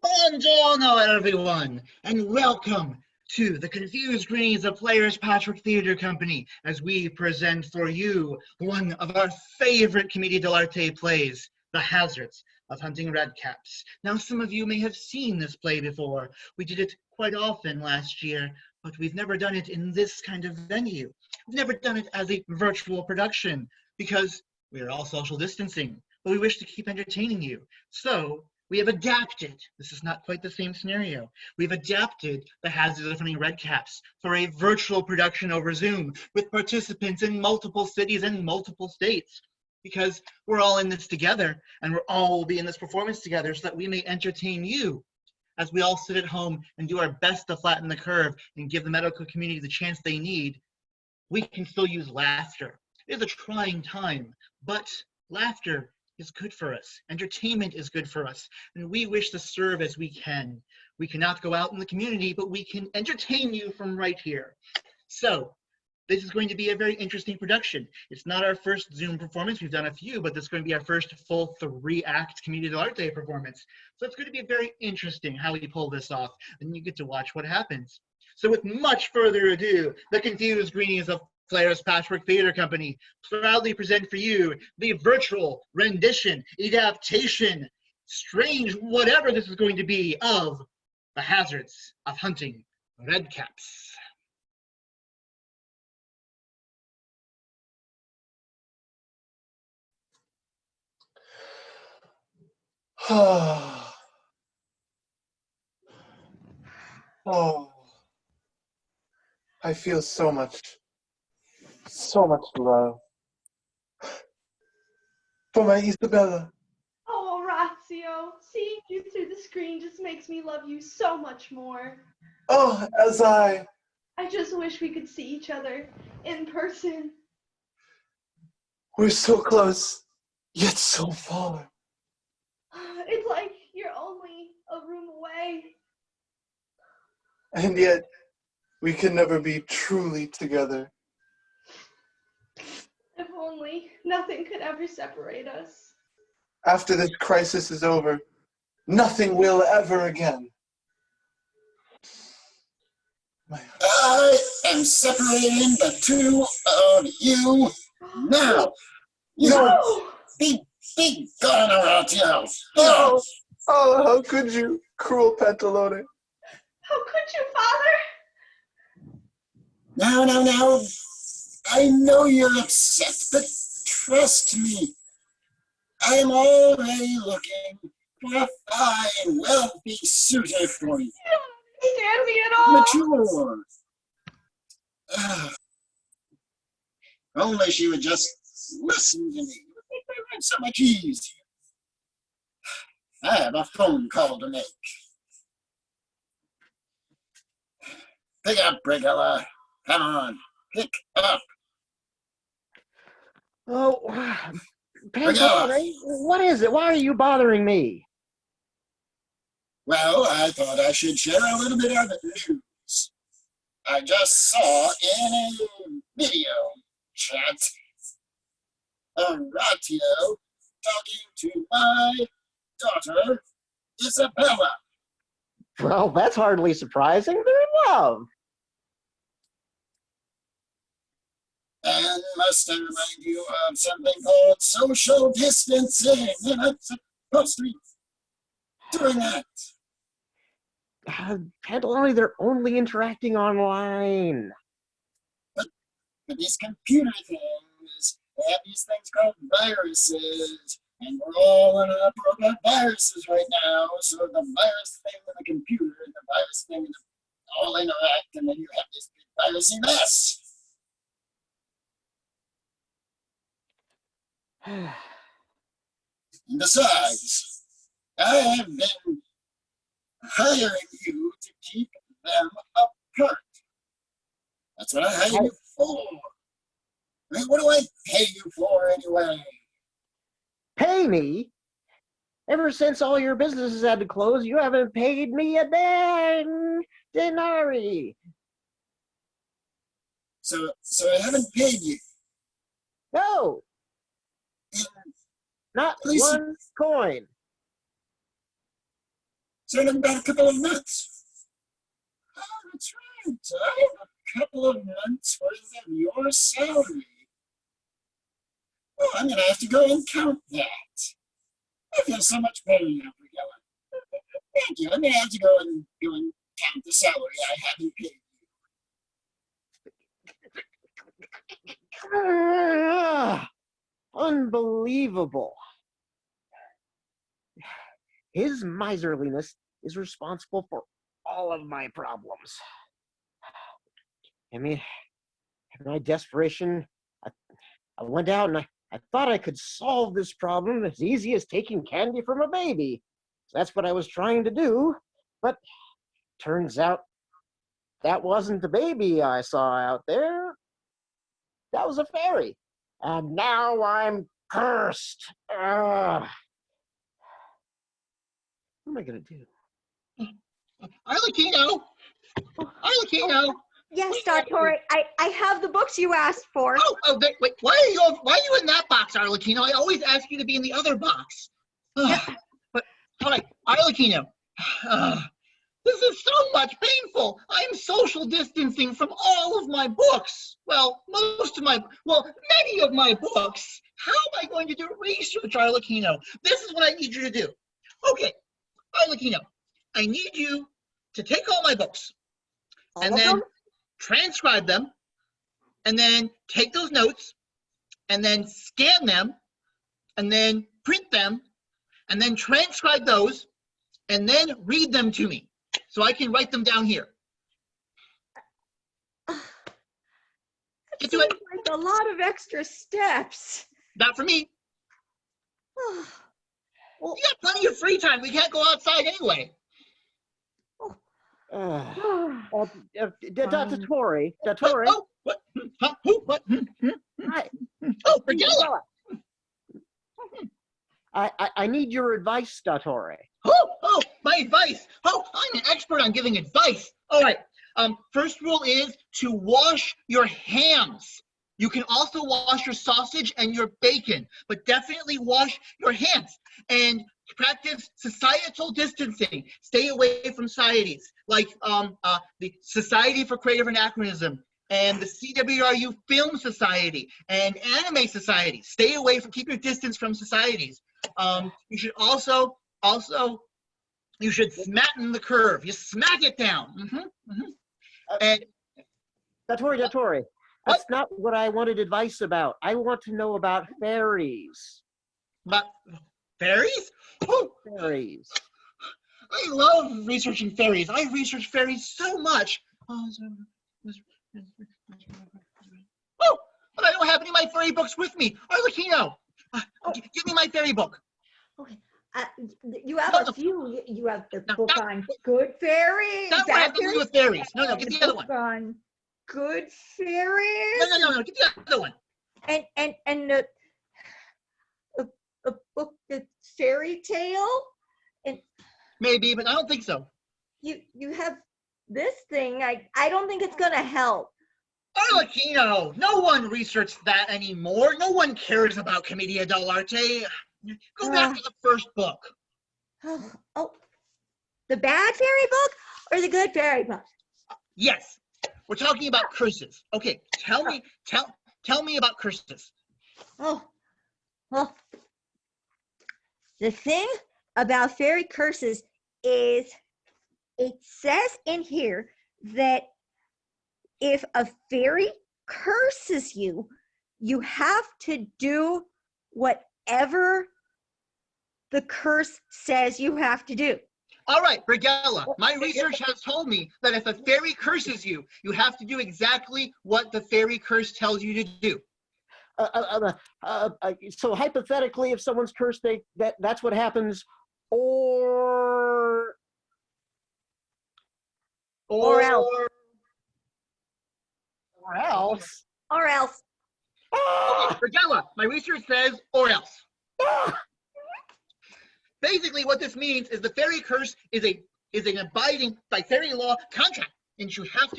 Buongiorno, everyone, and welcome to the Confused Greenies of Players Patchwork Theater Company as we present for you one of our favorite commedia dell'arte plays, The Hazards of Hunting Redcaps. Now, some of you may have seen this play before. We did it quite often last year, but we've never done it in this kind of venue. We've never done it as a virtual production because we are all social distancing, but we wish to keep entertaining you. So, we have adapted, this is not quite the same scenario, we've adapted The Hazards of Hunting Redcaps for a virtual production over Zoom with participants in multiple cities and multiple states, because we're all in this together and we're all will be in this performance together so that we may entertain you as we all sit at home and do our best to flatten the curve and give the medical community the chance they need. We can still use laughter. It is a trying time, but laughter is good for us. Entertainment is good for us, and we wish to serve as we can. We cannot go out in the community, but we can entertain you from right here. So, this is going to be a very interesting production. It's not our first Zoom performance. We've done a few, but this is going to be our first full 3-act commedia dell'arte performance. So it's going to be very interesting how we pull this off, and you get to watch what happens. So with much further ado, the Confused Greenies of Players Patchwork Theater Company proudly present for you the virtual rendition, adaptation, strange whatever this is going to be of The Hazards of Hunting Redcaps. Oh, I feel so much love for my Isabella. Oh, Orazio, seeing you through the screen just makes me love you so much more. Oh, as I just wish we could see each other in person. We're so close, yet so far. It's like you're only a room away. And yet, we can never be truly together. If only nothing could ever separate us. After this crisis is over, nothing will ever again. I am separating the two of you now. No! Be gone, Orazio. Oh, how could you, cruel Pantalone? How could you, Father? Now. I know you're upset, but trust me. I am already looking for a fine, wealthy suitor for you. You don't understand me at all. Mature. Only she would just listen to me. It would make my life so much easier. I have a phone call to make. Pick up, Brigilla. Come on, pick up. Oh, Pantalone, what is it? Why are you bothering me? Well, I thought I should share a little bit of news. I just saw in a video chat Orazio talking to my daughter, Isabella. Well, that's hardly surprising. They're in love. And must I remind you of something called social distancing? You're not supposed to be doing that. Pantalone, they're only interacting online. But these computer things, they have these things called viruses. And we're all in an uproar about viruses right now. So the virus thing and the computer and the virus thing all interact, and then you have this big virusy mess. And besides, I have been hiring you to keep them apart. That's what I hire you for. I mean, what do I pay you for anyway? Pay me? Ever since all your businesses had to close, you haven't paid me a dang denari. So I haven't paid you. No. Not one coin. Talking about a couple of months. Oh, that's right. I have a couple of months worth of your salary. Oh, I'm going to have to go and count that. I feel so much better now, Brigella. Thank you. I'm going to have to go and count the salary I haven't paid you. Unbelievable. His miserliness is responsible for all of my problems. I mean, in my desperation, I went out and I thought I could solve this problem as easy as taking candy from a baby. So that's what I was trying to do, but turns out that wasn't the baby I saw out there. That was a fairy. And now I'm cursed. What am I gonna do? Arlecchino! Arlecchino! Yes, Dottore, I have the books you asked for. Wait, why are you in that box, Arlecchino? I always ask you to be in the other box. But, all right, Arlecchino, this is so much painful. I'm social distancing from all of my books. Well, many of my books. How am I going to do research, Arlecchino? This is what I need you to do. Okay, Arlecchino, I need you to take all my books and then transcribe them, and then take those notes, and then scan them, and then print them, and then transcribe those, and then read them to me, so I can write them down here. Get to it. Like a lot of extra steps. Not for me. Well, You got plenty of free time. We can't go outside anyway. Dottore. Oh, what? Huh? Who? What? Hi. Oh, Brigella. I need your advice, Dottore. Oh, my advice. Oh, I'm an expert on giving advice. All right. First rule is to wash your hands. You can also wash your sausage and your bacon, but definitely wash your hands and practice societal distancing. Stay away from societies like the Society for Creative Anachronism and the CWRU Film Society and Anime Society. Stay away from, keep your distance from societies. You should also, you should smatten the curve. You smack it down. And Dottore, that's not what I wanted advice about. I want to know about fairies. But fairies? Oh, Fairies. I love researching fairies. I research fairies so much. Oh, but I don't have any of my fairy books with me. Arlecchino, give me my fairy book. okay. You have a few. You have the book on good fairies. That's what I have to do with fairies. No, get the other one. On good fairies. No, get the other one. And a book that's fairy tale. And Maybe, but I don't think so. you have this thing. I don't think it's gonna help. Arlecchino, no one researches that anymore. No one cares about commedia dell'arte. Go back to the first book. Oh, the bad fairy book or the good fairy book? Yes, we're talking about curses. Okay, tell me about curses. Oh, well, the thing about fairy curses is it says in here that if a fairy curses you, you have to do whatever the curse says you have to do. All right, Brigella, my research has told me that if a fairy curses you, you have to do exactly what the fairy curse tells you to do. So hypothetically, if someone's cursed, that's what happens, or else. Okay, Brigella, my research says or else. Basically, what this means is the fairy curse is an abiding by fairy law contract, and you have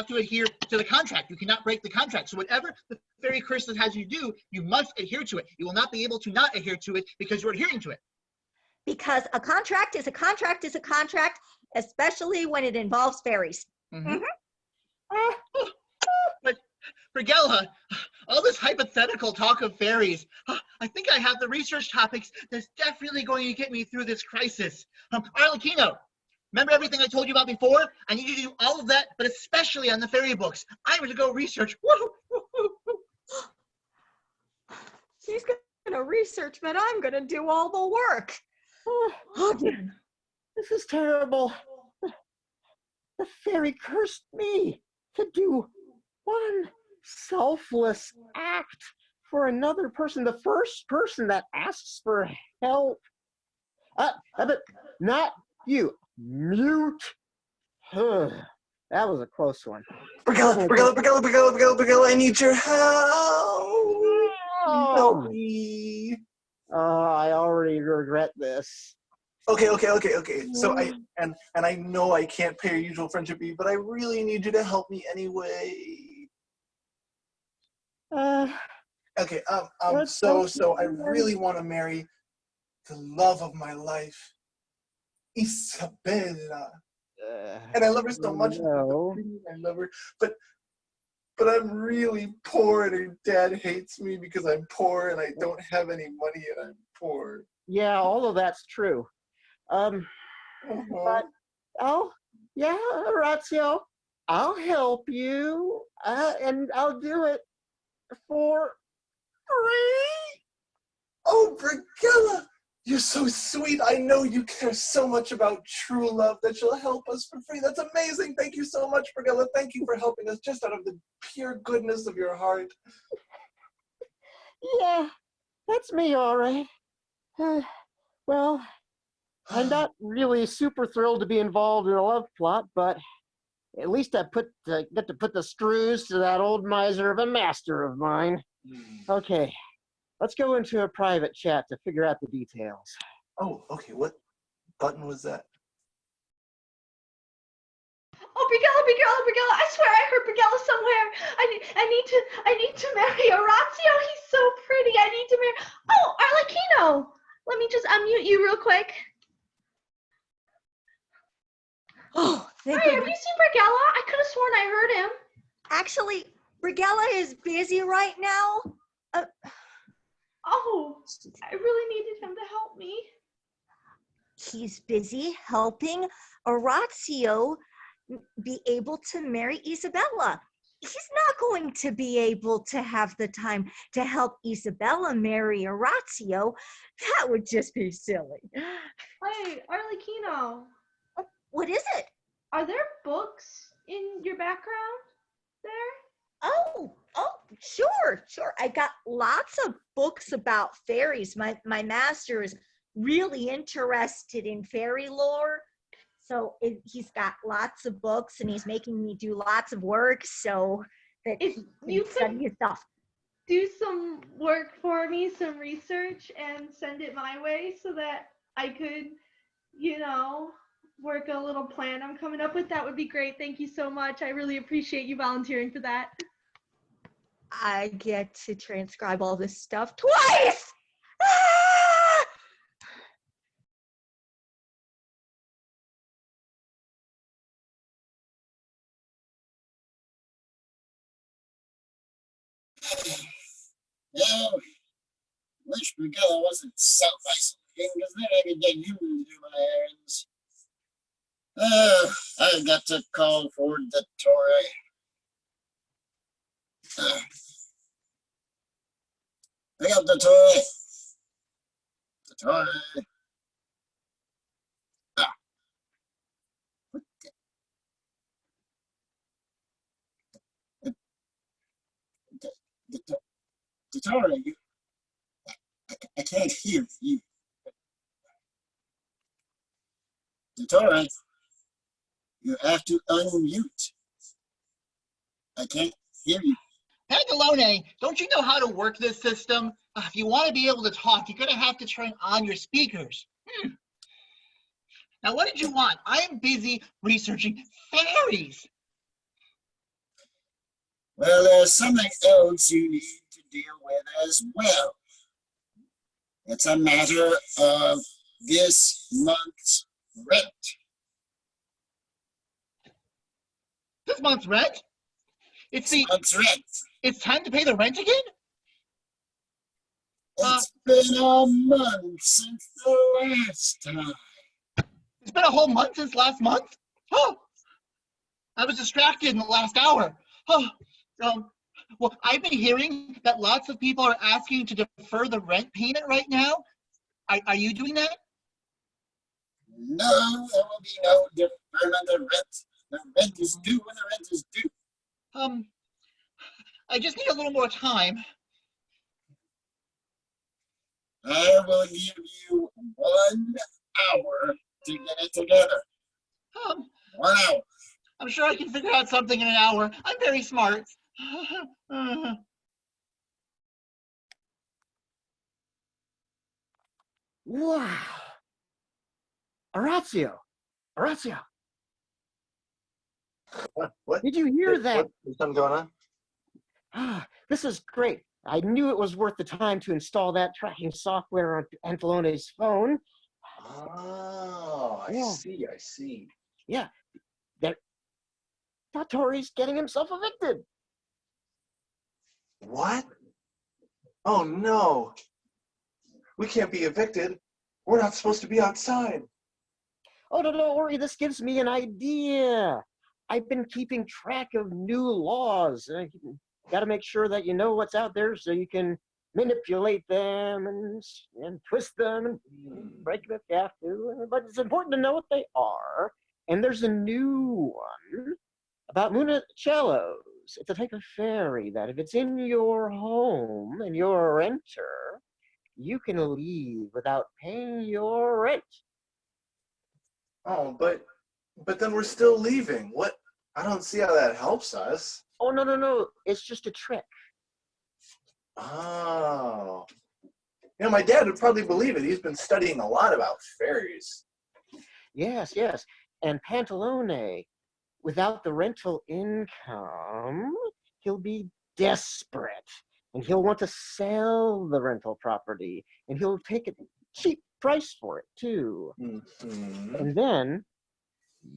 to adhere to the contract. You cannot break the contract. So whatever the fairy curse has you do, you must adhere to it. You will not be able to not adhere to it because you're adhering to it. because a contract is a contract is a contract, especially when it involves fairies. Mm-hmm. But Brigella, all this hypothetical talk of fairies, I think I have the research topics that's definitely going to get me through this crisis. Arlecchino, remember everything I told you about before? I need you to do all of that, but especially on the fairy books. I'm going to go research. She's going to research, but I'm going to do all the work. Oh, this is terrible. The fairy cursed me to do one selfless act for another person, the first person that asks for help. But not you. Mute. That was a close one. Brigella, I need your help. Help me. I already regret this. Okay. So I know I can't pay your usual friendship fee, but I really need you to help me anyway. Okay. So I really want to marry the love of my life, Isabella, and I love her so much. No. I love her, but I'm really poor, and her dad hates me because I'm poor, and I don't have any money, and I'm poor. Yeah, all of that's true. But yeah, Orazio, I'll help you, and I'll do it for free. Oh, Brigella, you're so sweet. I know you care so much about true love that you'll help us for free. That's amazing. Thank you so much, Brigella. Thank you for helping us just out of the pure goodness of your heart. Yeah, that's me, all right. Well, I'm not really super thrilled to be involved in a love plot, but at least I get to put the screws to that old miser of a master of mine. Okay, let's go into a private chat to figure out the details. Oh, okay. What button was that? Oh, Brigella, I swear I heard Brigella somewhere. I need to marry Orazio. He's so pretty. I need to marry. Oh, Arlecchino. Let me just unmute you real quick. Oh, thank Hi, have goodness. you seen Brigella? I could have sworn I heard him. Actually, Brigella is busy right now. Oh, I really needed him to help me. He's busy helping Orazio be able to marry Isabella. He's not going to be able to have the time to help Isabella marry Orazio. That would just be silly. Hey, Arlecchino, What is it? are there books in your background there? Oh, sure. I got lots of books about fairies. My master is really interested in fairy lore. So he's got lots of books and he's making me do lots of work so that If he you can study could his stuff. do some work for me, some research, and send it my way so that I could, work a little plan I'm coming up with, that would be great. Thank you so much. I really appreciate you volunteering for that. I get to transcribe all this stuff twice! Ah! Yeah, wish Brigella wasn't self-isolating, because then I could get him to do my errands. I got to call for the Torre. Pick up the Torre. The Torre. What the Torre, I can't hear you. The Torre, you have to unmute. I can't hear you. Pantalone, don't you know how to work this system? If you want to be able to talk, you're going to have to turn on your speakers. Now, what did you want? I am busy researching fairies. Well, there's something else you need to deal with as well. It's a matter of this month's rent. This month's rent? This month's rent. It's time to pay the rent again? It's been a month since the last time. It's been a whole month since last month? Oh, I was distracted in the last hour. Oh, well, I've been hearing that lots of people are asking to defer the rent payment right now. Are you doing that? No, there will be no deferment of rent. The rent is due when the rent is due. I just need a little more time. I will give you 1 hour to get it together. 1 hour. I'm sure I can figure out something in an hour. I'm very smart. Wow. Orazio. What? Did you hear that? There's something going on? Ah, this is great. I knew it was worth the time to install that tracking software on Antelone's phone. Oh, I Yeah. see. Yeah. Tori's getting himself evicted. What? Oh no. We can't be evicted. We're not supposed to be outside. Oh, no, don't worry. This gives me an idea. I've been keeping track of new laws. Got to make sure that you know what's out there so you can manipulate them and twist them and break them if you have to. But it's important to know what they are. And there's a new one about Monacellos. It's a type of fairy that if it's in your home and you're a renter, you can leave without paying your rent. Oh, but then we're still leaving. What? I don't see how that helps us. Oh, no. It's just a trick. Oh. You know, my dad would probably believe it. He's been studying a lot about fairies. Yes. And Pantalone, without the rental income, he'll be desperate. And he'll want to sell the rental property. And he'll take a cheap price for it, too. Mm-hmm. And then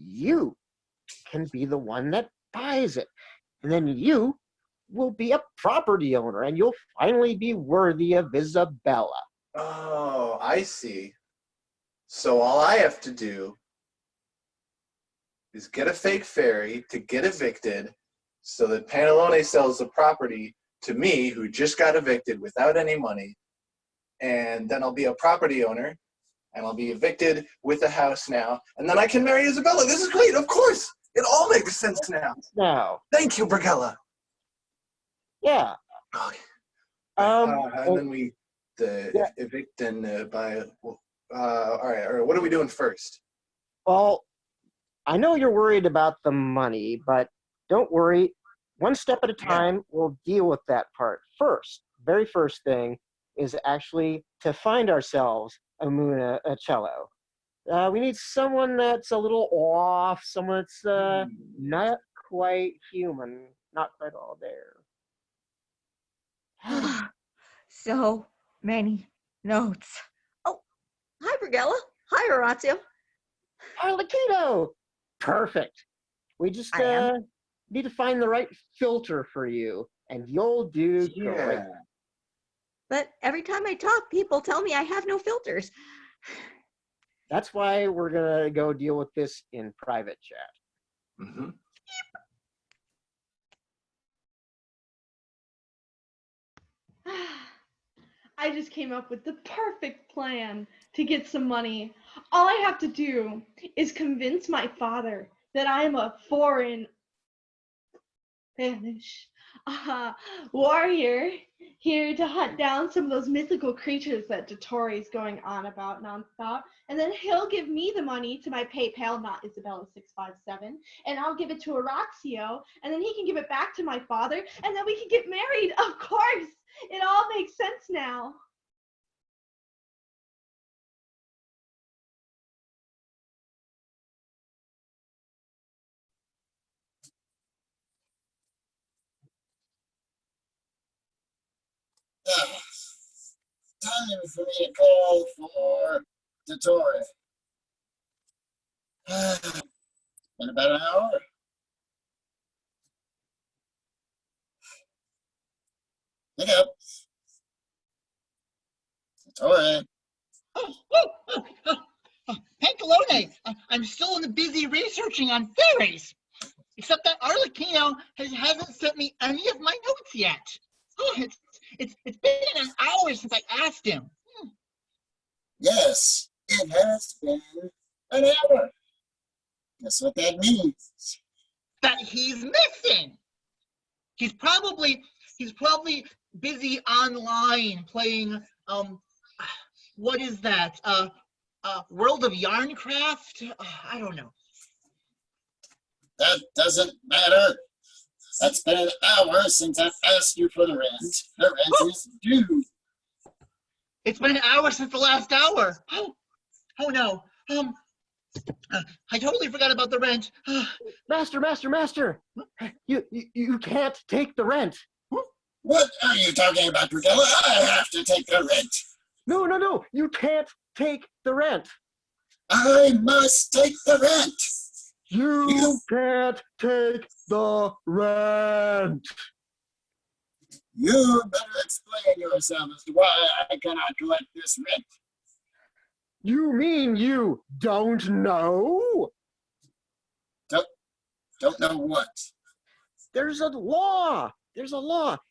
you can be the one that buys it. And then you will be a property owner. And you'll finally be worthy of Isabella. Oh, I see. So all I have to do is get a fake fairy to get evicted so that Pantalone sells the property to me, who just got evicted without any money. And then I'll be a property owner, and I'll be evicted with a house now. And then I can marry Isabella. This is great, of course. It all makes sense now. Now, Thank you, Brigella. yeah. Okay. And then we evict and buy. All right. What are we doing first? well, I know you're worried about the money, but don't worry. One step at a time, we'll deal with that part. Very first thing is actually to find ourselves a Monacello. We need someone that's a little off, someone that's not quite human, not quite all there. So many notes. Oh, hi, Brigella. Hi, Orazio. Arlecchino! Perfect. We just need to find the right filter for you, and you'll do great. But every time I talk, people tell me I have no filters. That's why we're going to go deal with this in private chat. Mm-hmm. I just came up with the perfect plan to get some money. All I have to do is convince my father that I am a foreign Spanish warrior here to hunt down some of those mythical creatures that Dottore going on about nonstop. And then he'll give me the money to my PayPal, not Isabella657, and I'll give it to Orazio, and then he can give it back to my father, and then we can get married. Of course, it all makes sense now. Time for me to call for Dottore. In about an hour. Pick up. Dottore. Pantalone, I'm still busy researching on fairies. Except that Arlecchino hasn't sent me any of my notes yet. Oh, it's been an hour since I asked him. Yes, it has been an hour. Guess what that means? That he's missing. He's probably busy online playing what is that? World of Yarncraft? I don't know. That doesn't matter. It's been an hour since I asked you for the rent. The rent is due. It's been an hour since the last hour. Oh no. I totally forgot about the rent. Master! You can't take the rent. What are you talking about, Brigella? I have to take the rent. No, you can't take the rent. I must take the rent. You can't take the rent. You better explain yourself as to why I cannot collect this rent. You mean you don't know? Don't know what? There's a law.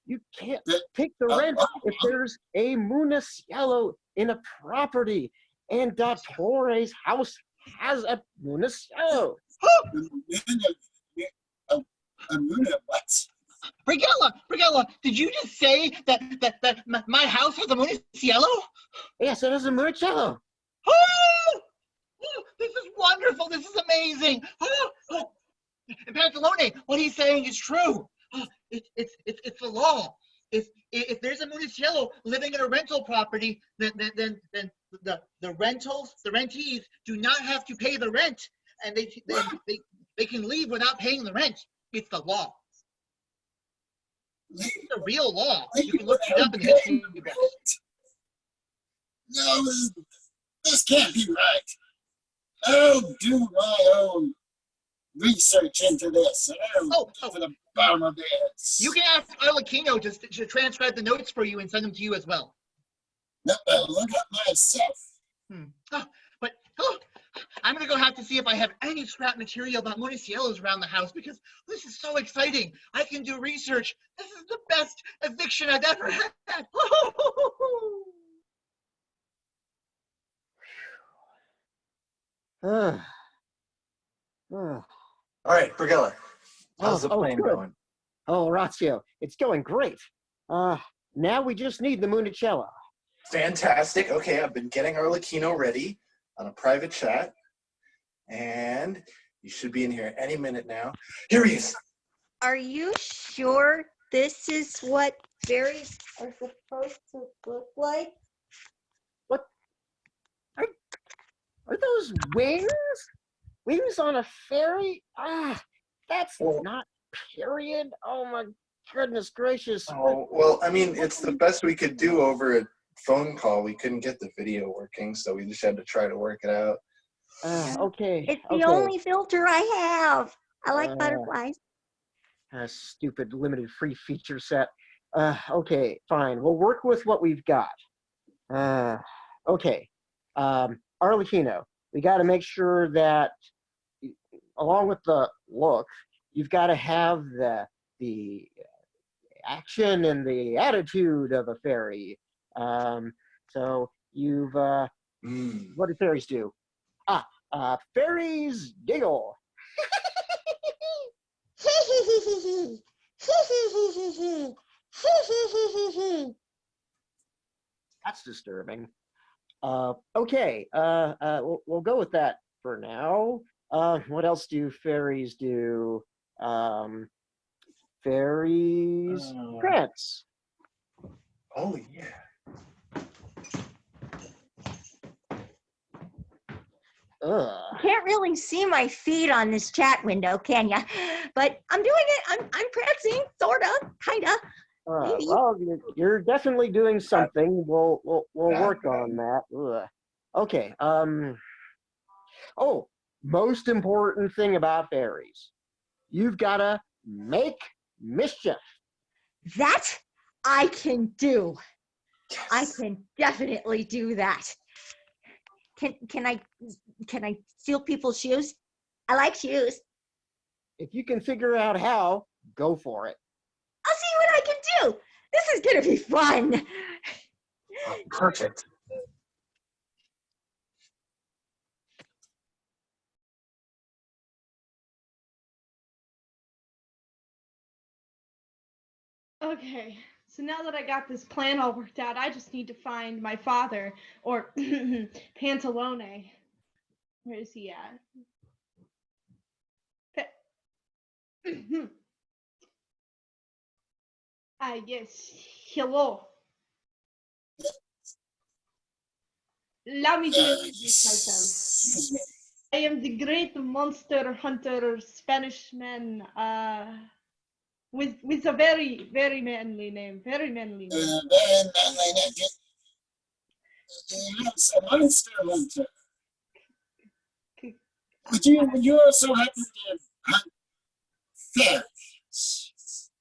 You can't take the rent if there's a municiello in a property, and Dottore's house has a municiello. A Muna what? Brigella, did you just say that my house has a municiello? Yes, it has a municiello. Oh, this is wonderful. This is amazing. And Pantalone, what he's saying is true. It's the law. If there's a municiello living in a rental property, then the rentees do not have to pay the rent, and they can leave without paying the rent. It's the law. It's a real law. You can look it up in the history books. No, this can't be right. I'll do my own research into this. I'll get to the bottom of this. You can ask Arlecchino to transcribe the notes for you and send them to you as well. No, I'll look up myself. But I'm gonna go have to see if I have any scrap material about municiellos around the house, because this is so exciting. I can do research. This is the best eviction I've ever had. All right, Brigella, how's the plan going? Oh, Orazio, it's going great. Now we just need the Municello. Fantastic. Okay, I've been getting Arlecchino ready on a private chat, and you should be in here any minute now. Here he is. Are you sure this is what fairies are supposed to look like? What? Are those wings? Wings on a fairy? That's not period. Oh my goodness gracious. Oh, well, I mean, it's the best we could do over a phone call. We couldn't get the video working, so we just had to try to work it out. Okay. It's the only filter I have. I like butterflies. Stupid limited free feature set. Okay, fine. We'll work with what we've got. Okay. Arlecchino, we got to make sure that, along with the look, you've got to have the action and the attitude of a fairy. So you've what do fairies do? Fairies giggle. That's disturbing. Okay, we'll go with that for now. What else do fairies do? Fairies prance. Oh, yeah. Can't really see my feet on this chat window, can ya? But I'm doing it. I'm prancing, sorta, kinda. Well, you're definitely doing something. We'll work on that. Okay. Oh, most important thing about fairies. You've got to make mischief. That I can do. Yes. I can definitely do that. Can I steal people's shoes? I like shoes. If you can figure out how, go for it. I'll see what I can do. This is gonna be fun. Oh, perfect. Okay, so now that I got this plan all worked out, I just need to find my father, or Pantalone. Where is he at? Yes. Hello. Allow me to introduce myself. I am the great monster hunter Spanish man, with a very, very manly name. Very manly name. Very manly name. Yes, a monster hunter. Would you also happen to hunt fairies?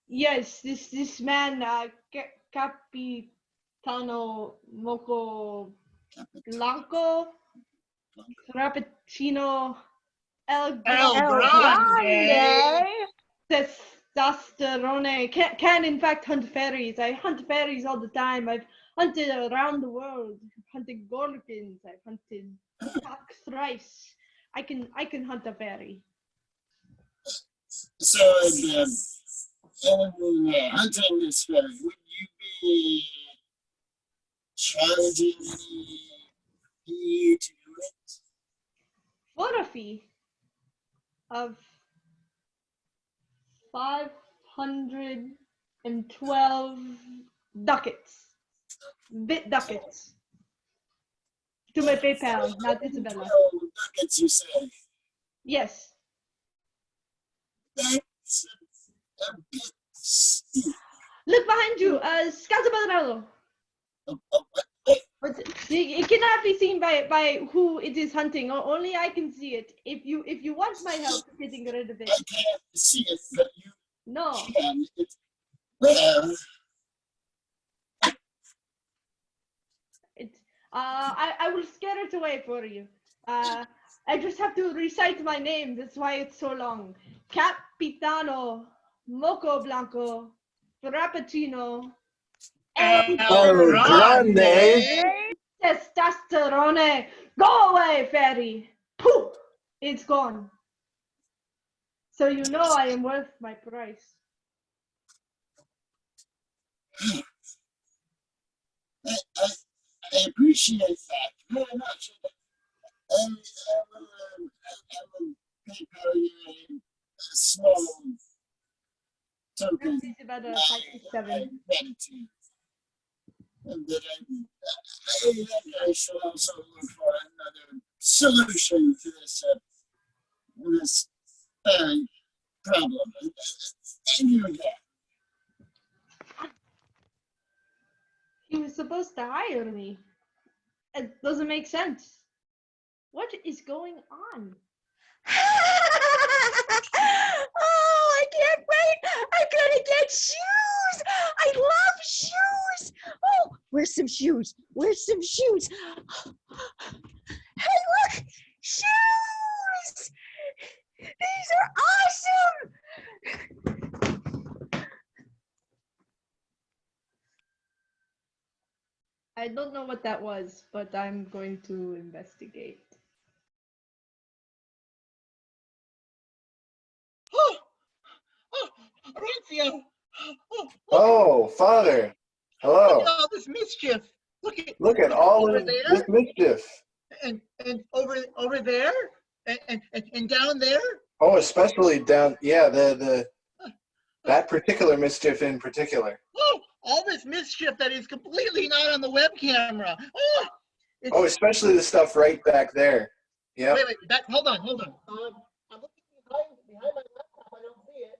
Yes, this man, Capitano Moco Blanco, Frappuccino, El Grande. Testosterone. Can in fact hunt fairies. I hunt fairies all the time. I've hunted around the world. I've hunted gorgons. I've hunted cock thrice. I can hunt a fairy. So, in hunting this fairy, would you be charging any fee to do it? For a fee of 512 ducats. Bit ducats. To my PayPal, not Isabella. 12 ducats, you say? Yes. That's a bit steep. Look behind you, Scazzabarello. It cannot be seen by who it is hunting. Only I can see it. If you want my help getting rid of it. I can't see it, but you No. can. Well, I will scare it away for you. I just have to recite my name. That's why it's so long. Capitano Moco Blanco Frappuccino El Grande. Testosterone. Go away, fairy. Pooh! It's gone. So you know I am worth my price. I appreciate that very much. I will PayPal you a small token. It's about a My 567. gratitude. And that I shall also look for another solution to this very problem. Thank you again. He was supposed to hire me. It doesn't make sense. What is going on? Oh, I can't wait. I'm gonna get shoes. I love shoes. Oh, where's some shoes? Where's some shoes? Hey, look, shoes. These are awesome. I don't know what that was, but I'm going to investigate. Orazio! Oh, Father. Look at Hello. all this mischief. Look at all over of there, this mischief. and over there, and down there. Oh, especially down, yeah, that particular mischief in particular. Oh, all this mischief that is completely not on the web camera. Oh, especially the stuff right back there. Yeah. Wait, hold on. I'm looking behind my laptop. I don't see it.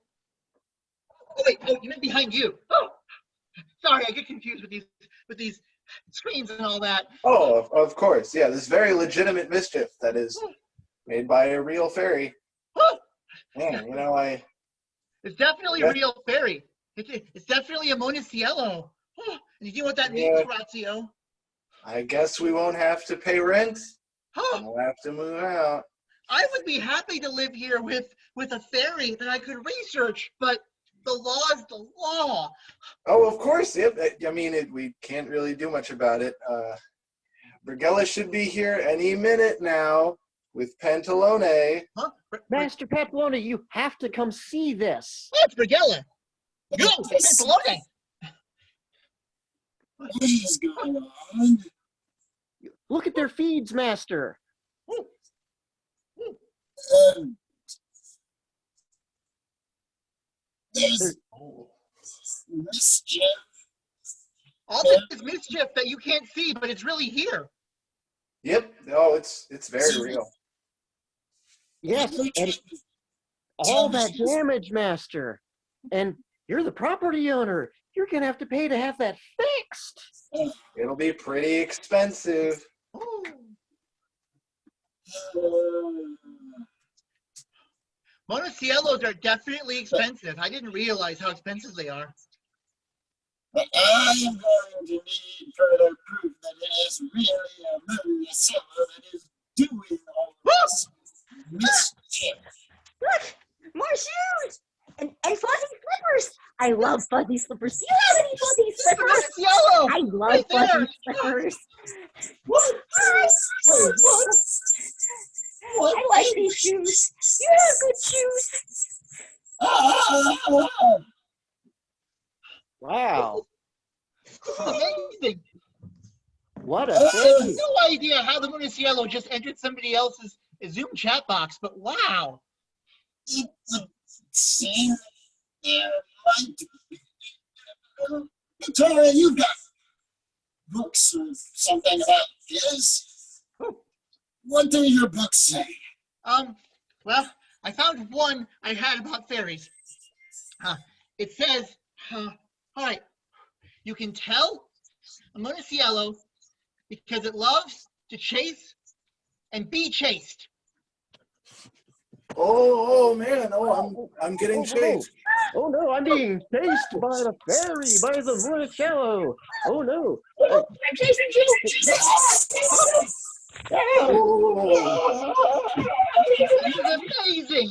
Oh wait, you meant behind you. Oh, sorry, I get confused with these screens and all that. Oh, of course. Yeah, this very legitimate mischief that is made by a real fairy. Man, you know, It's definitely a real fairy. It's definitely a Monticello. And you know what that means, Horatio? I guess we won't have to pay rent. Huh. We'll have to move out. I would be happy to live here with a fairy that I could research, but the law is the law. Oh, of course. Yep. I mean, we can't really do much about it. Brigella should be here any minute now with Pantalone. Huh? Master Pantalone, you have to come see this. Oh, it's Brigella. Go, Pantalone. What is going on? Look at their feeds, Master. There's mischief. All this is mischief that you can't see, but it's really here. Yep. Oh, it's very real. Yes, and all that damage, Master. And you're the property owner. You're going to have to pay to have that fixed. It'll be pretty expensive. Monticellos are definitely expensive. I didn't realize how expensive they are. But I am going to need further proof that it is really a Monticello that is doing all this mischief. Look, more shoes and fuzzy slippers. I love fuzzy slippers. Do you have any fuzzy slippers? Monticello! I love Right there. fuzzy slippers. I like these shoes. You have good shoes. Wow. Amazing. What a I have thing. no idea how the Monticello just entered somebody else's Zoom chat box, but wow. It would seem there might be. Victoria, you've got books or something about this. What do your books say? Well, I found one I had about fairies. It says, all right, you can tell a Monticello because it loves to chase and be chased. Oh man! Oh, I'm getting chased. Oh no, I'm being chased by the fairy, by the Monticello. Oh no. I'm chasing you. Oh. This is amazing.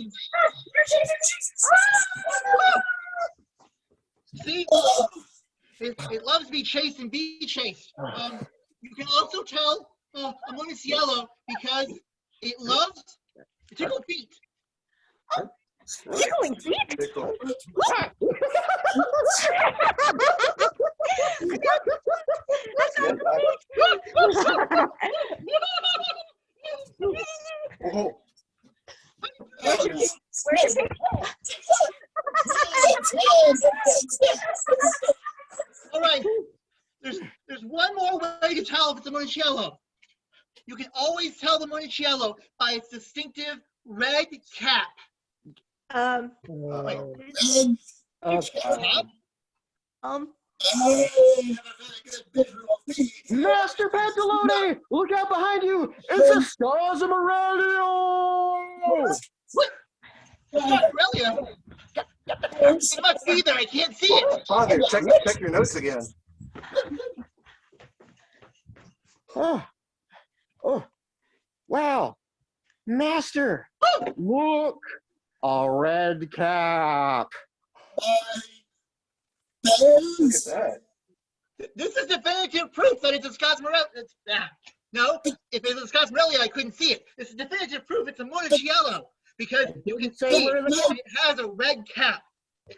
You're chasing me. See, it loves to be chased and be chased. You can also tell a Monticello because it loves to tickle feet. Tickling feet? Tickle. Oh. Where's it? All right, there's one more way to tell if it's a Monticello. You can always tell the Monticello by its distinctive red cap. Wait, And cap? I have a very good visual feed. Master Pantalone, look out behind you. It's a Stars of Morelio. It's not Aurelia. It must be there. I can't see it. Father, check your notes again. Oh, wow. Master, look, a red cap. Look at that. This is definitive proof that it's a Scosmorelia. No, if it's a Scosmorelia, I couldn't see it. This is definitive proof it's a Monticello because you can Say see where it, the it has a red cap.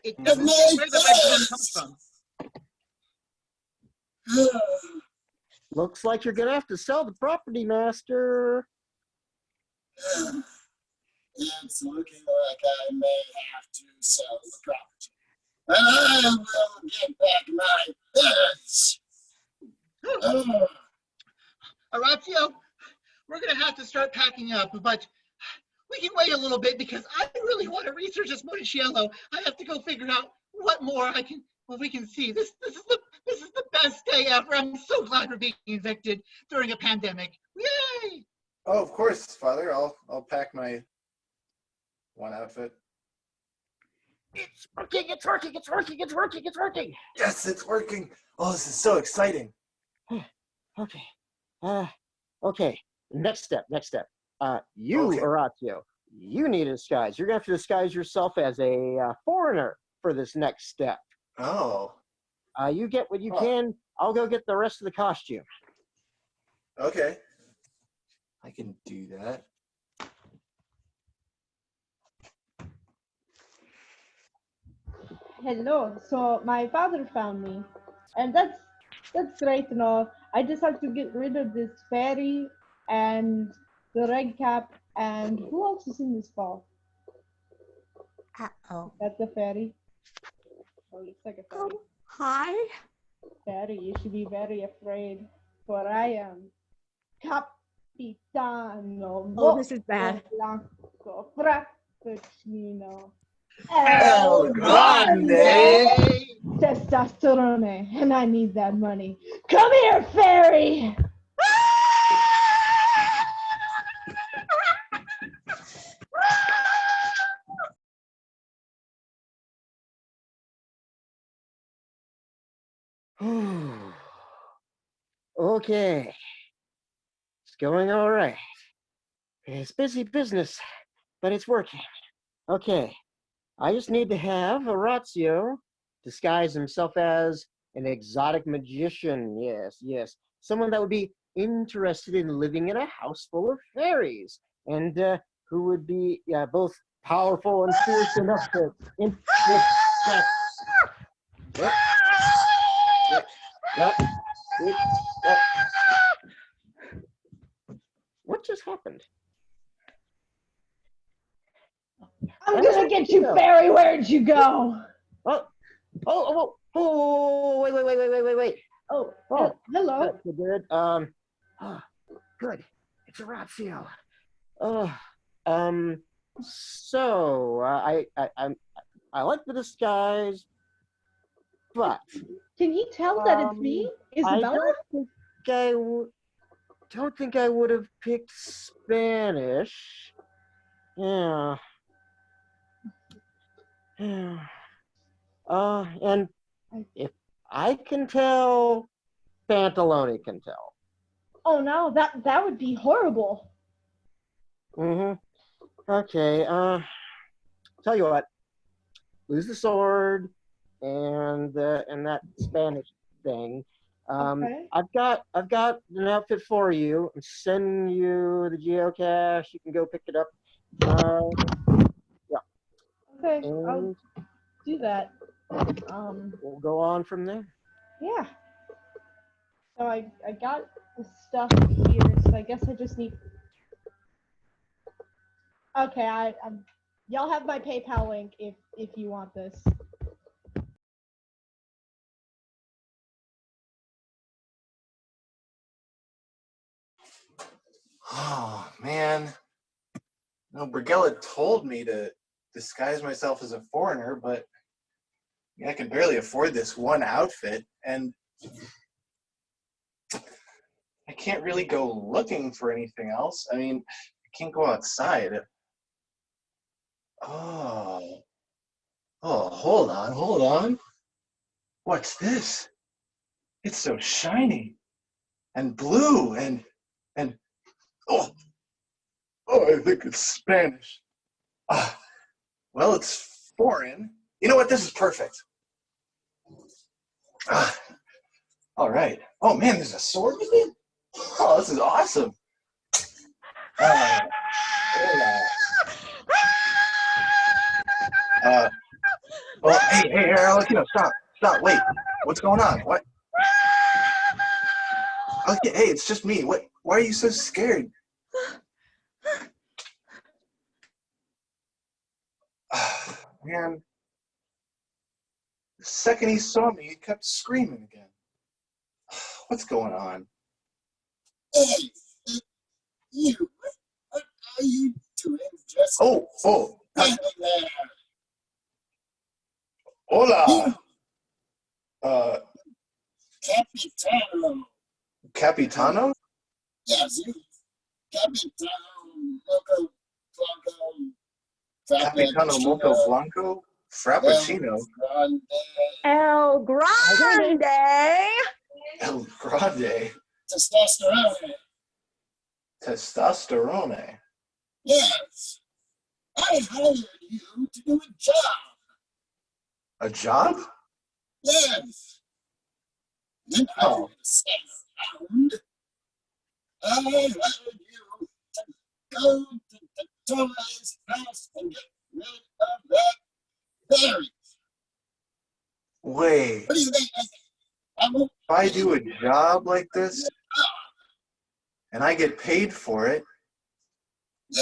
It doesn't say where the red cap comes from. Looks like you're gonna have to sell the property, Master. It's looking like I may have to sell the property. But I will get back my beds. Horatio, we're going to have to start packing up, but we can wait a little bit because I really want to research this Monticello. I have to go figure out what we can see. This is This is the best day ever. I'm so glad we're being evicted during a pandemic. Yay! Oh, of course, Father. I'll pack my one outfit. It's working, it's working, it's working, it's working, it's working. Yes, it's working. Oh, this is so exciting. Okay. Okay. Next step. You, Okay. Orazio, you need a disguise. You're going to have to disguise yourself as a foreigner for this next step. Oh, You get what you can. I'll go get the rest of the costume. okay. I can do that. Hello. So my father found me, and that's great to know. I just have to get rid of this fairy and the red cap, and who else is in this ball? Uh-oh. That's the fairy. Oh, looks like a fairy. Oh, hi. Fairy, you should be very afraid, for I am Capitano. Oh, this is bad. Blanco Frappuccino. El Grande. Testosterone, and I need that money. Come here, fairy! Okay. It's going all right. It's busy business, but it's working. Okay. I just need to have Orazio disguise himself as an exotic magician. Yes. Someone that would be interested in living in a house full of fairies, and who would be both powerful and fierce enough to What just happened? I'm gonna get you, fairy. Where'd you go? Wait. Oh, Oh, hello. good. Good. It's Orazio. So I like the disguise, but Can you tell that it's me, Isabella? Don't think I would have picked Spanish. Yeah. And if I can tell, Pantalone can tell. Oh no, that would be horrible. Okay, tell you what, lose the sword and that Spanish thing. Okay. I've got an outfit for you. I'm sending you the geocache. You can go pick it up. Okay, And I'll do that. we'll go on from there. Yeah. So I got the stuff here, so I guess I just need. Okay, y'all have my PayPal link if you want this. Oh, man. No, Brigella told me to disguise myself as a foreigner, but I can barely afford this one outfit, and I can't really go looking for anything else. I mean, I can't go outside. Oh, hold on. What's this? It's so shiny and blue and oh, I think it's Spanish. Well, it's foreign. You know what? This is perfect. All right. Oh man, there's a sword with it. Oh, this is awesome. Oh, hey, Alex, stop, wait. What's going on? What? Okay, hey, it's just me. What? Why are you so scared? Man, the second he saw me, he kept screaming again. What's going on? Hey, you, what are you doing just Oh, standing there? hola. Capitano. Capitano? Yes, you. Capitano Moco Blanco. Capitano Moco Blanco? Frappuccino? El Grande. El Grande? Testosterone. Testosterone? Yes. I hired you to do a job. A job? Yes. Then I Oh. want to stand around. I hired you to go to the toys house and get rid of that fairy. Wait, What do you think? I won't. if I do a job like this and I get paid for it,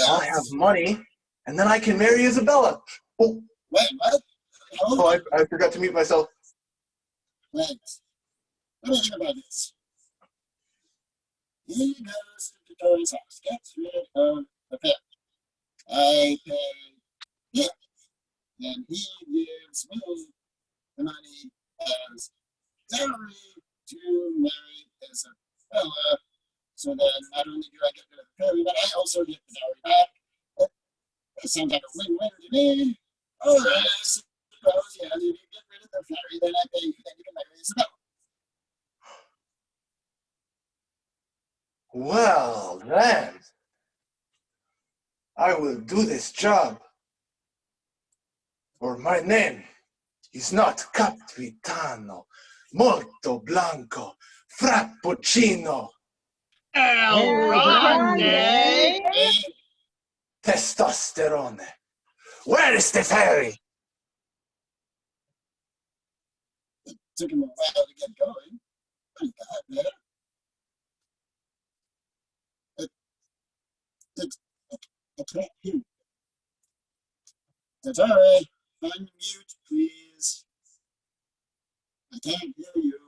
I'll have Yes. money and then I can marry Isabella. Oh, Wait, what? I forgot to mute myself. Wait. Let me think about this. He goes to the toy's house, gets rid of the pet. I pay him, and he gives me the money as dowry to marry Isabella. So then not only do I get rid of the fairy, but I also get the dowry back. That sounds like a win-win to me. Or I suppose, yeah, if you get rid of the fairy, then I pay you, then you can marry Isabella. Well, then, I will do this job. For my name is not Capitano Molto Blanco Frappuccino El Grande. Testosterone. Where is the fairy? Took him a while to get going, but he got there. I can't hear you. Sorry, unmute, please. I can't hear you.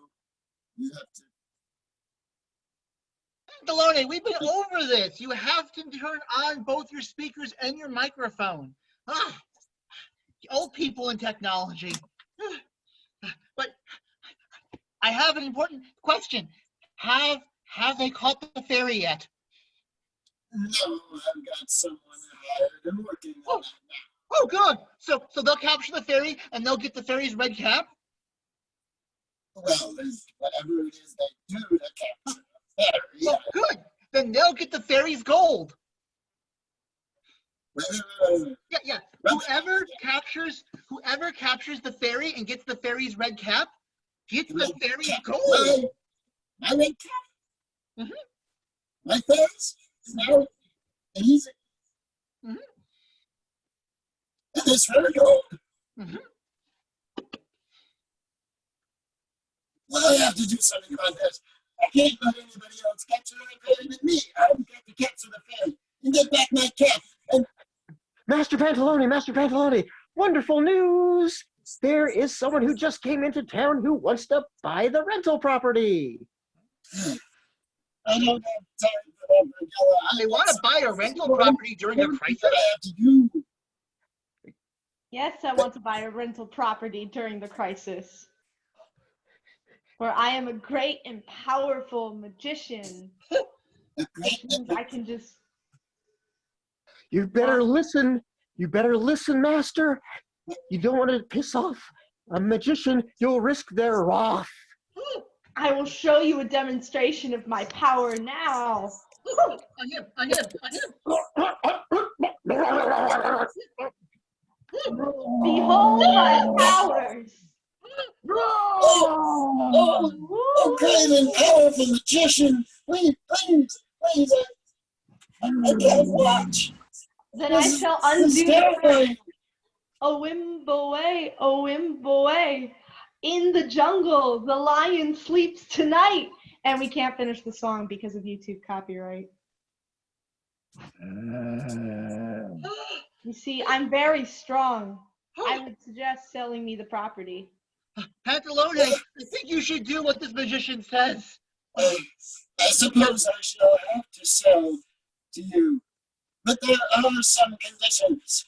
You have to. Delone, we've been over this. You have to turn on both your speakers and your microphone. Ah, old people in technology. But I have an important question. Have they caught the fairy yet? No, I've got someone hired and working on that now. Oh, good. So they'll capture the fairy and they'll get the fairy's red cap? Well, there's whatever it is they do to capture the fairy. Well, good. Then they'll get the fairy's gold. Yeah. Whoever captures the fairy and gets the fairy's red cap gets the fairy's gold. My red cap? Mhm. My face? No. Easy. Mhm. And it's her gold. Mhm. Well, I have to do something about this. I can't let anybody else capture the fairy but me. I've got to capture the fairy and get back my cap. And Master Pantalone, wonderful news! There is someone who just came into town who wants to buy the rental property. I don't have time for that, Brigella. They want to buy a rental property during a crisis? What I have to do. Yes, I want to buy a rental property during the crisis. For I am a great and powerful magician. Which means I can just... You better listen, Master. You don't want to piss off a magician. You'll risk their wrath. I will show you a demonstration of my power now. On him. Behold my powers. Oh, great and powerful magician. Please, I can't watch. Then I shall undo the Owimboe, Owimboe. In the jungle, the lion sleeps tonight. And we can't finish the song because of YouTube copyright. You see, I'm very strong. I would suggest selling me the property. Pantalone, I think you should do what this magician says. I suppose I shall have to sell to you. But there are some conditions.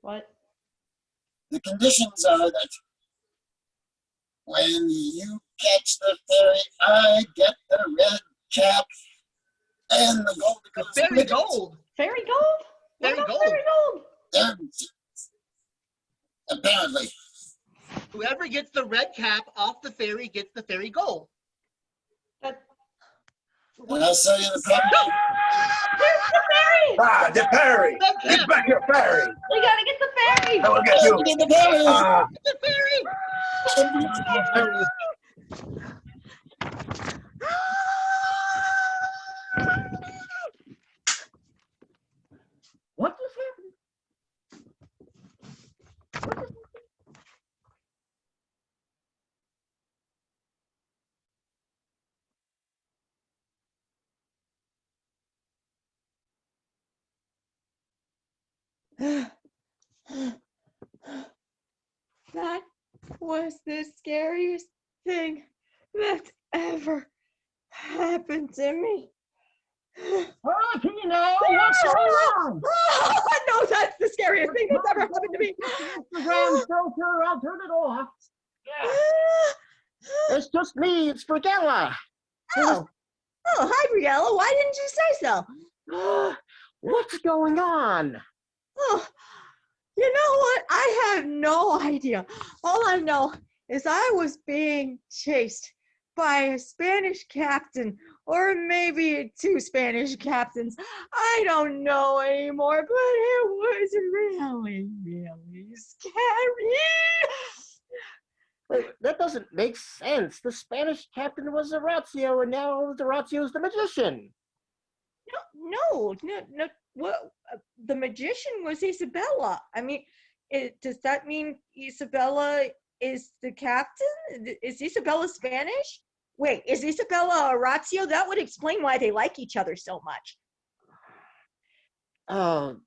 What? The conditions are that when you catch the fairy, I get the red cap, and the gold The goes fairy with it. gold. Fairy gold? What Fairy about gold. fairy gold? There, apparently. Whoever gets the red cap off the fairy gets the fairy gold. That, And I'll show you the problem. there's the fairy! Ah, the fairy! Red Get cap. back here, fairy! We gotta get the fairy! I will get you. Get the fairy! Ah, The fairy. What just happened? That was the scariest thing that's ever happened to me. Arlecchino, what's going on? No, that's the scariest thing that's ever happened to me. Instagram filter, I'll turn it off. Yeah. It's just me, it's Brigella. Oh, hi, Briella. Why didn't you say so? What's going on? Oh, you know what? I have no idea. All I know is I was being chased by a Spanish captain, or maybe two Spanish captains. I don't know anymore, but it was really, really scary. Wait, that doesn't make sense. The Spanish captain was Orazio, and now Orazio's the magician. No. What? The magician was Isabella. I mean, does that mean Isabella is the captain? Is Isabella Spanish? Wait, is Isabella Orazio? That would explain why they like each other so much. Oh,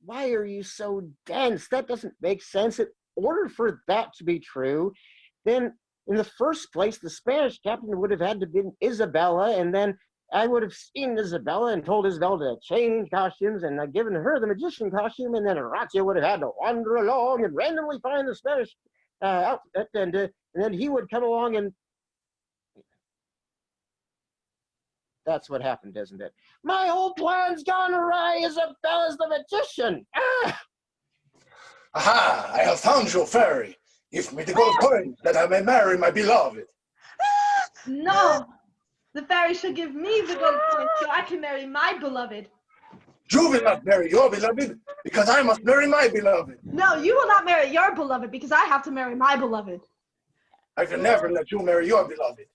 why are you so dense? That doesn't make sense. In order for that to be true, then in the first place, the Spanish captain would have had to have been Isabella, and then I would have seen Isabella and told Isabella to change costumes and given her the magician costume, and then Orazio would have had to wander along and randomly find the Spanish outfit, and then he would come along and... That's what happened, isn't it? My whole plan's gone awry. Isabella's the magician. Ah! aha, I have found you, fairy. Give me the gold coin that I may marry my beloved. No! The fairy should give me the gold coin so I can marry my beloved. You will not marry your beloved, because I must marry my beloved. No, you will not marry your beloved because I have to marry my beloved. I can never let you marry your beloved.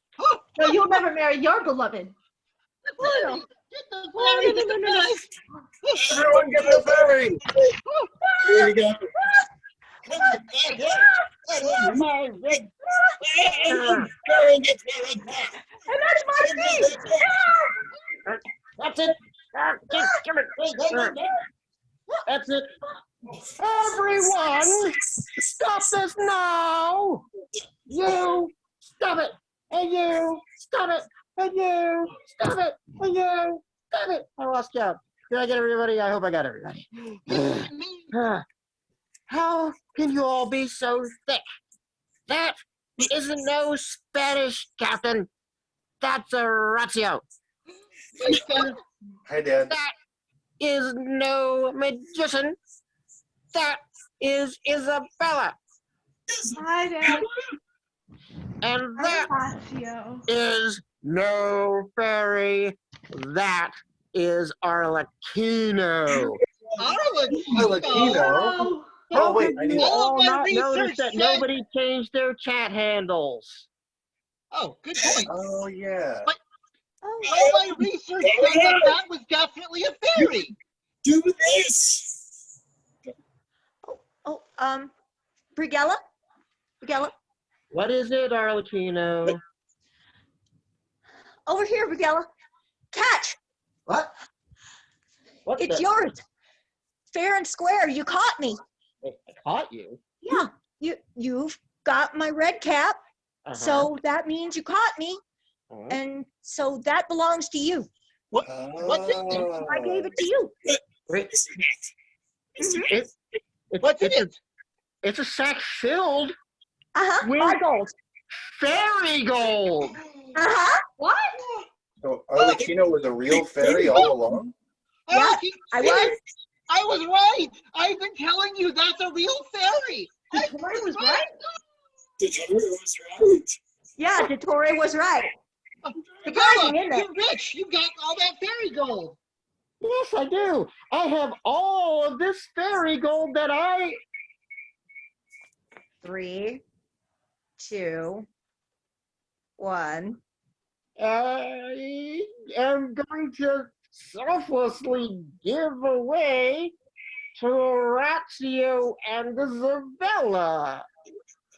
No, you'll never marry your beloved. Get the fairy. Get the fairy. Everyone get the fairy! Here we go. Come on, back here. That is my red. Fairy gets my red cap. And that's my feet! That's it. Come on. That's it. Everyone, stop this now. You, stop it. And you, stop it. And you, stop it. And you, stop it. I lost count. Did I get everybody? I hope I got everybody. How can you all be so thick? That isn't no Spanish captain. That's Orazio. Hi, Dad. That is no magician. That is Isabella. Hi, Dad. And that Orazio. is no fairy. That is Arlecchino. Arlecchino? Oh, wait, I need You that. all my not research notice that said- nobody changed their chat handles. Oh, good point. Oh, yeah. All my research said that was definitely a fairy. Do this. Brigella? What is it, Arlecchino? Over here, Brigella. Catch! What? What It's the- yours. Fair and square. You caught me. I caught you. Yeah, you've got my red cap, so that means you caught me, and so that belongs to you. What's it? I gave it to you. What's in it? It's a sack filled Uh-huh, With- my gold. fairy gold. Uh-huh. What? So Arlecchino was a real fairy all along? Yeah, Arlecchino, I was. I was right. I've been telling you that's a real fairy. Tori was right. Degenerate was right. Yeah, Dottore was right. Pagella, Surprising, isn't it? you're rich. You got all that fairy gold. Yes, I do. I have all of this fairy gold that I... 3, 2, 1. I am going to selflessly give away to Horatio and Isabella.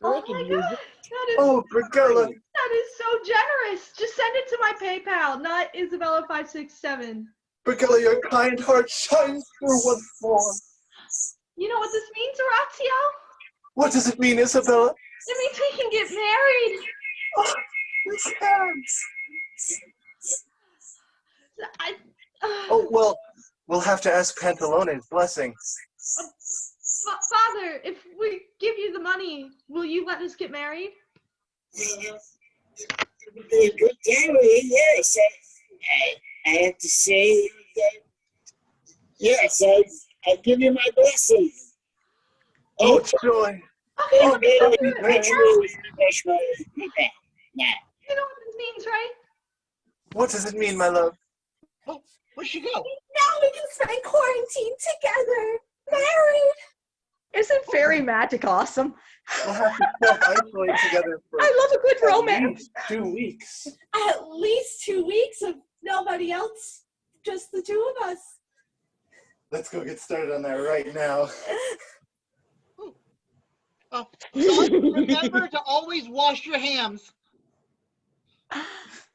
Oh They can my use god, it. that is Oh, Brigella. that is so generous. Just send it to my PayPal, not Isabella567. Brigella, your kind heart shines through once more. You know what this means, Horatio? What does it mean, Isabella? It means we can get married. Oh, his hands. Oh, well, we'll have to ask Pantalone's blessing. Father, if we give you the money, will you let us get married? It would be a good dowry, yes. I have to say that, yes, I give you my blessing. Oh, joy. Okay, Oh, let me God. do it. Refresh my back. Now, You know what this means, right? What does it mean, my love? Oh, where'd she go? Now we can spend quarantine together, married. Isn't fairy magic awesome? We'll have to self-isolate together for I love a good at romance. least 2 weeks. At least 2 weeks of nobody else, just the two of us. Let's go get started on that right now. Son, remember to always wash your hands.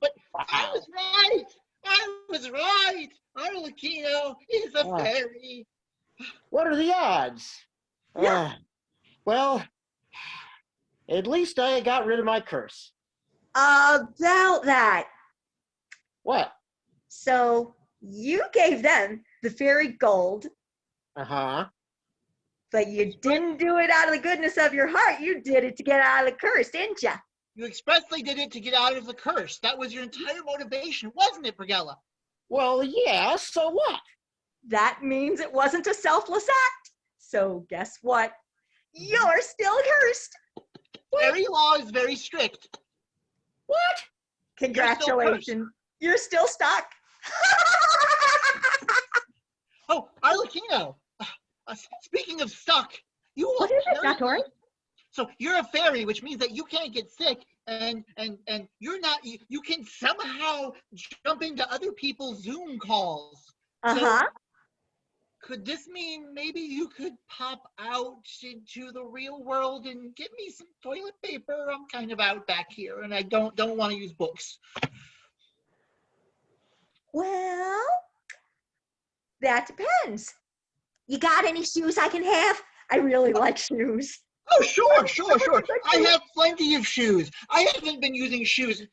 But I was right. I was right. Arlecchino is a fairy. What are the odds? Well, at least I got rid of my curse. About that. What? So you gave them the fairy gold, Uh-huh. but you didn't do it out of the goodness of your heart. You did it to get out of the curse, didn't you? You expressly did it to get out of the curse. That was your entire motivation, wasn't it, Brigella? Well, yeah, so what? That means it wasn't a selfless act. So guess what? You're still cursed. Fairy law is very strict. What? Congratulations. You're still stuck. Oh, Arlecchino. Speaking of stuck, you What is it, Dottore? So you're a fairy, which means that you can't get sick, and you're not. You can somehow jump into other people's Zoom calls. Uh-huh. Could this mean maybe you could pop out into the real world and get me some toilet paper? I'm kind of out back here, and I don't want to use books. Well, that depends. You got any shoes I can have? I really like shoes. Oh, sure. I have plenty of shoes. I haven't been using shoes.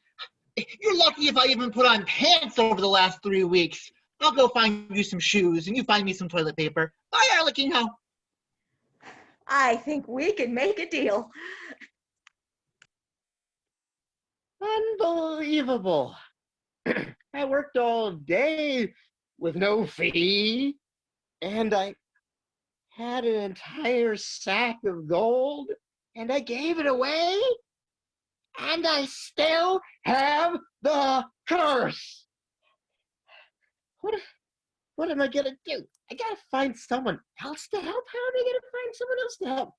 You're lucky if I even put on pants over the last 3 weeks. I'll go find you some shoes, and you find me some toilet paper. Bye, Arlecchino. I think we can make a deal. Unbelievable. I worked all day with no fee, and I had an entire sack of gold, and I gave it away, and I still have the curse. What am I gonna do? I gotta find someone else to help. How am I gonna find someone else to help?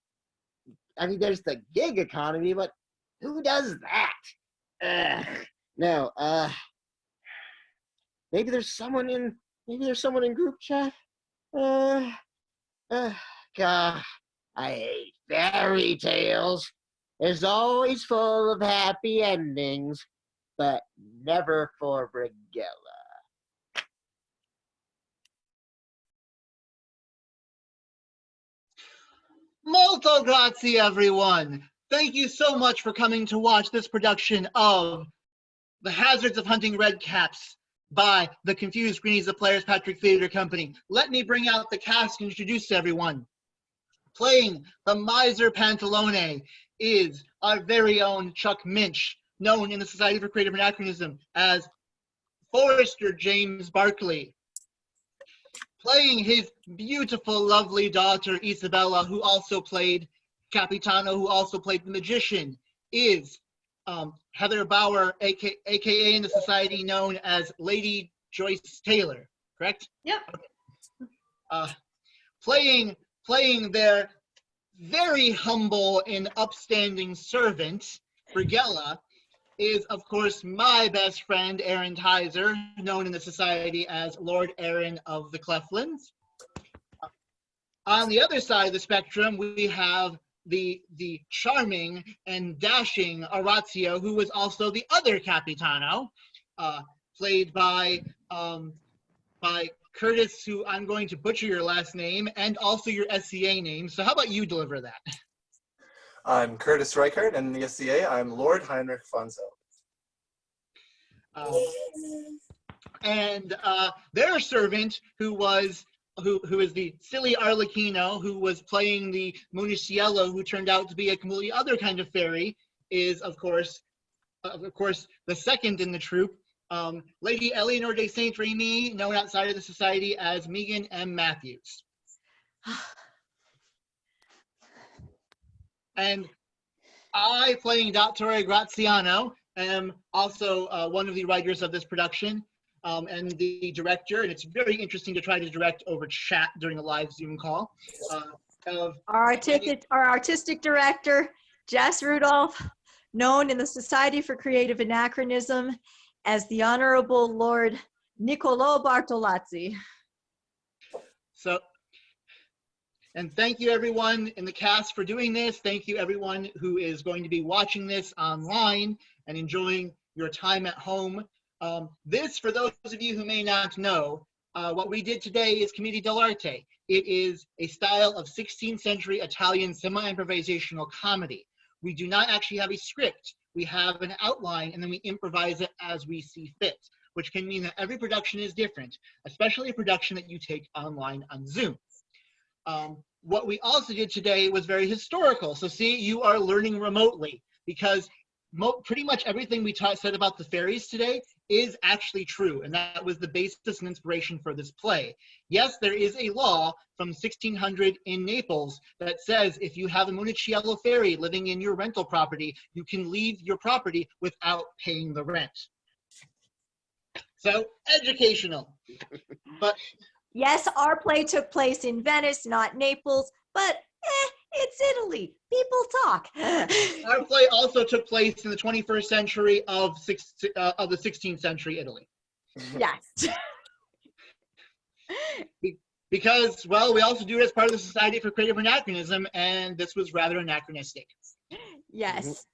I mean, there's the gig economy, but who does that? No, maybe there's someone in group chat. God, I hate fairy tales. It's always full of happy endings, but never for Brigella. Molto grazie, everyone. Thank you so much for coming to watch this production of The Hazards of Hunting Redcaps by the Confused Greenies, the Players Patchwork Theater Company. Let me bring out the cast and introduce everyone. Playing the miser Pantalone is our very own Chuck Minch, known in the Society for Creative Anachronism as Forrester James Barkley. Playing his beautiful, lovely daughter, Isabella, who also played Capitano, who also played the Magician, is Heather Bauer, aka in the society known as Lady Joyce Taylor, correct? Yep. Playing their very humble and upstanding servant, Brigella, is, of course, my best friend, Aaron Tizer, known in the society as Lord Aaron of the Clevelands. On the other side of the spectrum, we have the charming and dashing Orazio, who was also the other Capitano, played by Curtis, who I'm going to butcher your last name, and also your SCA name. So how about you deliver that? I'm Curtis Reichert, and in the SCA, I'm Lord Heinrich von Zell. And their servant, who is the silly Arlecchino, who was playing the Municiello, who turned out to be a completely other kind of fairy, is of course the second in the troupe, Lady Eleanor de Saint Remy, known outside of the society as Megan M. Matthews. And I, playing Dottore Graziano, am also one of the writers of this production and the director, and it's very interesting to try to direct over chat during a live Zoom call. Our artistic director, Jess Rudolph, known in the Society for Creative Anachronism as the Honorable Lord Niccolò Bartolazzi. So, and thank you everyone in the cast for doing this. Thank you everyone who is going to be watching this online and enjoying your time at home. This, for those of you who may not know, what we did today is commedia dell'arte. It is a style of 16th century Italian semi-improvisational comedy. We do not actually have a script. We have an outline and then we improvise it as we see fit, which can mean that every production is different, especially a production that you take online on Zoom. What we also did today was very historical. So see, you are learning remotely because pretty much everything we said about the fairies today is actually true, and that was the basis and inspiration for this play. Yes, there is a law from 1600 in Naples that says if you have a Municiello fairy living in your rental property, you can leave your property without paying the rent. So, educational. But yes, our play took place in Venice, not Naples, but it's Italy. People talk. Our play also took place in the 21st century of the 16th century Italy. Yes. Because, well, we also do it as part of the Society for Creative Anachronism, and this was rather anachronistic. Yes.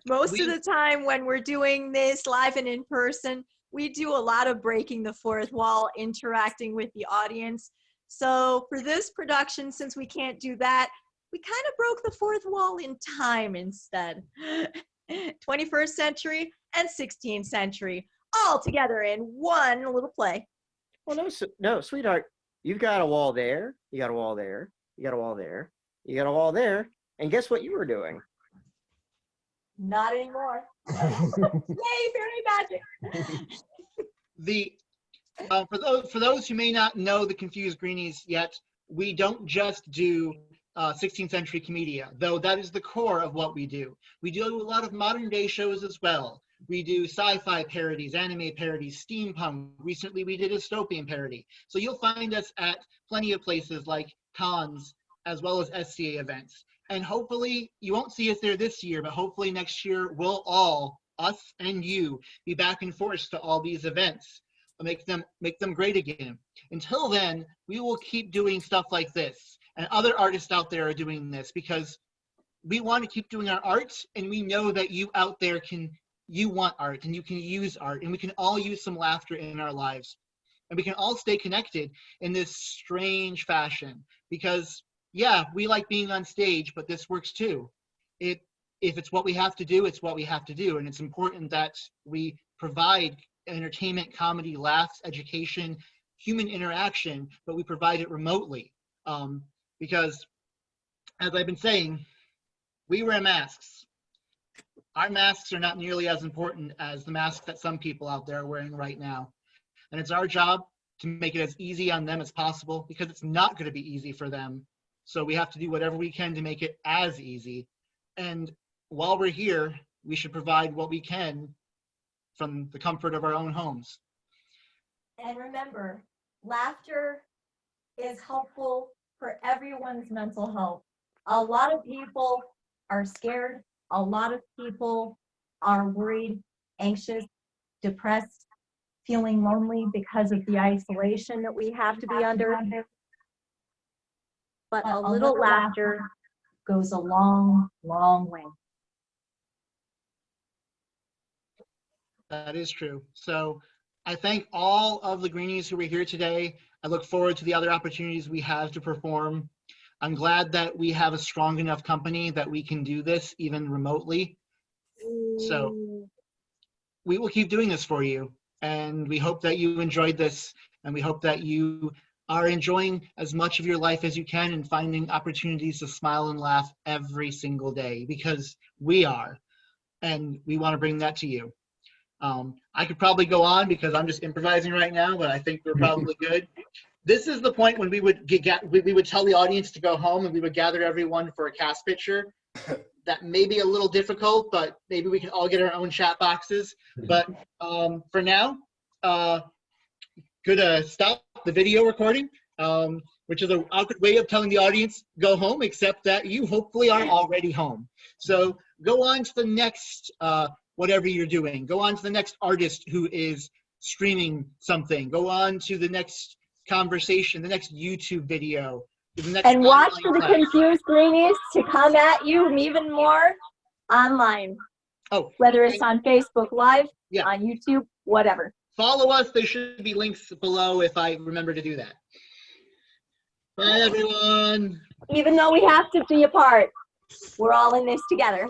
Most of the time when we're doing this live and in person, we do a lot of breaking the fourth wall, interacting with the audience. So for this production, since we can't do that, we kind of broke the fourth wall in time instead. 21st century and 16th century, all together in one little play. Well, no, sweetheart. You've got a wall there. You got a wall there. You got a wall there. You got a wall there. And guess what you were doing? Not anymore. Yay, fairy magic. For those who may not know the Confused Greenies yet, we don't just do 16th century commedia, though that is the core of what we do. We do a lot of modern day shows as well. We do sci-fi parodies, anime parodies, steampunk. Recently we did a dystopian parody. So you'll find us at plenty of places like cons as well as SCA events. And hopefully, you won't see us there this year, but hopefully next year we'll all, us and you, be back and forth to all these events. Make them great again. Until then, we will keep doing stuff like this. And other artists out there are doing this because we want to keep doing our art, and we know that you out there you want art and you can use art, and we can all use some laughter in our lives. And we can all stay connected in this strange fashion because, yeah, we like being on stage, but this works too. If it's what we have to do, it's what we have to do. And it's important that we provide entertainment, comedy, laughs, education, human interaction, but we provide it remotely. Because, as I've been saying, we wear masks. our masks are not nearly as important as the masks that some people out there are wearing right now. And it's our job to make it as easy on them as possible, because it's not going to be easy for them. So we have to do whatever we can to make it as easy. And while we're here, we should provide what we can from the comfort of our own homes. And remember, laughter is helpful for everyone's mental health. A lot of people are scared. A lot of people are worried, anxious, depressed, feeling lonely because of the isolation that we have to be under. But a little laughter goes a long, long way. That is true. So I thank all of the Greenies who were here today. I look forward to the other opportunities we have to perform. I'm glad that we have a strong enough company that we can do this even remotely. So we will keep doing this for you. And we hope that you enjoyed this. And we hope that you are enjoying as much of your life as you can and finding opportunities to smile and laugh every single day, because we are. And we want to bring that to you. I could probably go on because I'm just improvising right now, but I think we're probably good. This is the point when we would we would tell the audience to go home, and we would gather everyone for a cast picture. That may be a little difficult, but maybe we can all get our own chat boxes. But for now, gonna stop the video recording, which is an awkward way of telling the audience go home, except that you hopefully are already home. So go on to the next whatever you're doing. Go on to the next artist who is streaming something. Go on to the next conversation, the next YouTube video. The next and watch for the class. confused Greenies to come at you even more online. Oh, whether it's on Facebook Live, yeah, on YouTube, whatever. Follow us. There should be links below if I remember to do that. Bye, everyone. Even though we have to be apart, we're all in this together.